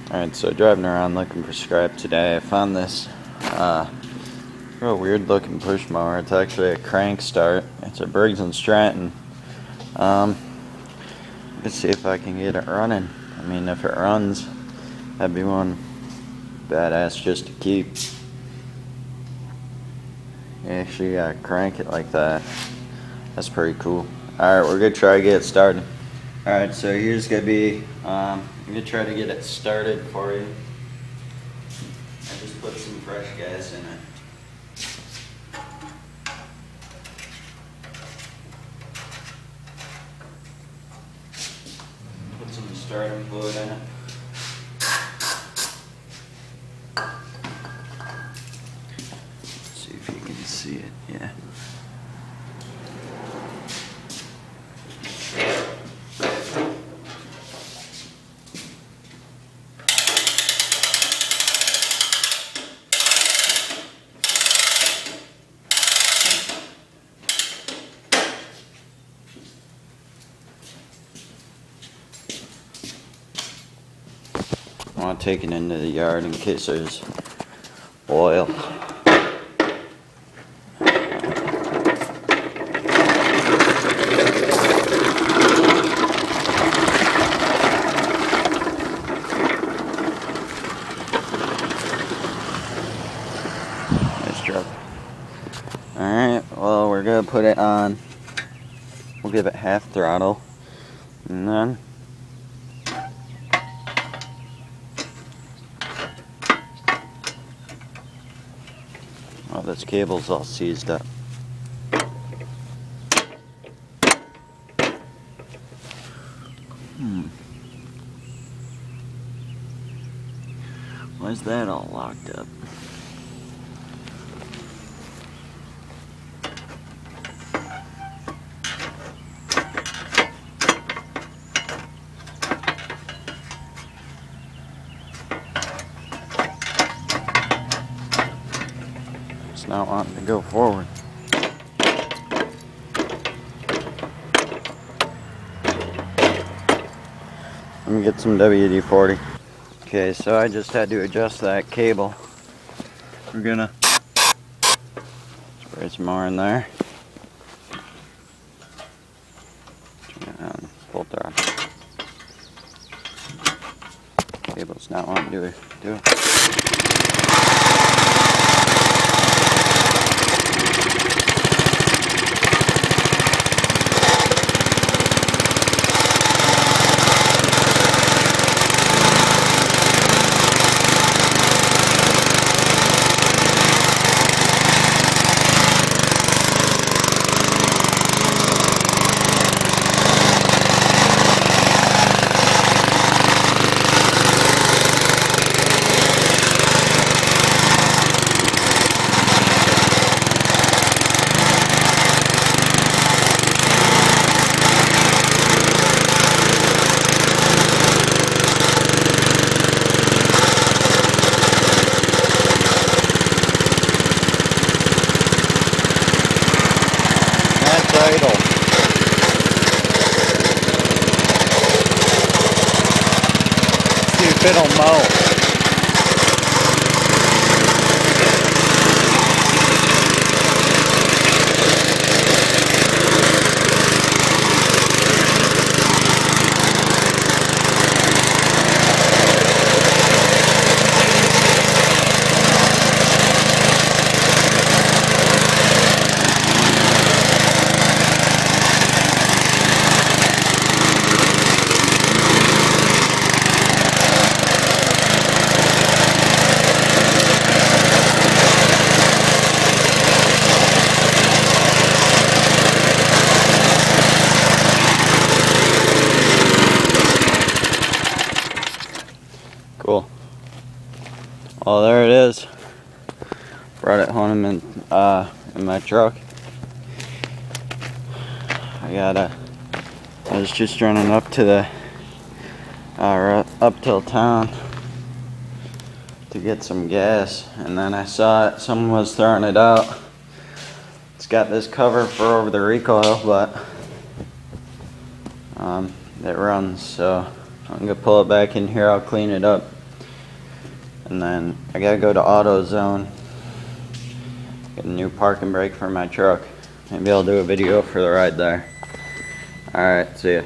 Alright, so driving around looking for scrap today, I found this real weird looking push mower. It's actually a crank start. It's a Briggs & Stratton. Let's see if I can get it running. I mean, if it runs, that'd be one badass just to keep. You actually gotta crank it like that. That's pretty cool. Alright, we're gonna try to get it started. Alright, so here's gonna be, I'm gonna try to get it started for you. I just put some fresh gas in it. Put some starting fluid in it. Let's see if you can see it, yeah. I want to take it into the yard in case there's oil. Nice job. Alright, well, we're going to put it on. We'll give it half throttle. And then oh, this cable's all seized up. Why is that all locked up? It's not wanting to go forward. Let me get some WD-40. Okay, so I just had to adjust that cable. We're gonna spray some more in there. Turn it on full throttle. Cable's not wanting to do it. Idle. See if it'll mow. Cool. Well, there it is. Brought it home in my truck. I was just running up to the up till town to get some gas, and then I saw it. Someone was throwing it out. It's got this cover for over the recoil, but it runs. So I'm gonna pull it back in here. I'll clean it up. And then I gotta go to AutoZone, get a new parking brake for my truck. Maybe I'll do a video for the ride there. Alright, see ya.